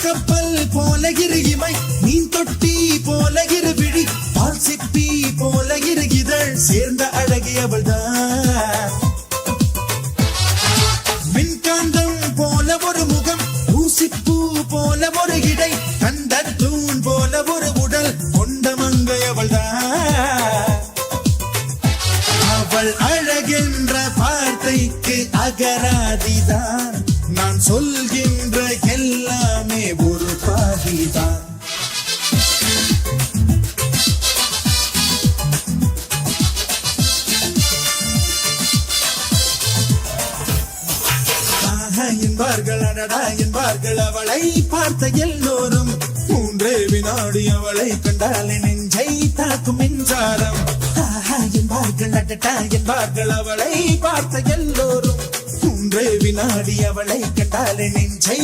கப்பல் போல இரு இமை, மீன் தொட்டி போல இரு விழி, பால் சிப்பி போல இரு இதழ், சேர்ந்த அழகியவள் தான். மின்காந்தம் போல ஒரு முகம், ஊசிப்பூ போல ஒரு இடை, கண்ட தூண் போல ஒரு உடல் கொண்ட மங்கையவள் தான். அவள் அழகென்ற வார்த்தைக்கு அகராதிதான், நான் சொல்கின்ற எல்லாமே ஒரு பாதிதான். என்பார்கள் அடடா என்பார்கள் அவளை பார்த்த எல்லோரும், 3 வினாடி அவளை கண்டாலே நெஞ்சை தாக்கும் மின்சாரம். என்பார்கள் அடடா என்பார்கள் அவளை பார்த்த எல்லோரும், 3 வினாடி அவளை கண்டாலே நெஞ்சை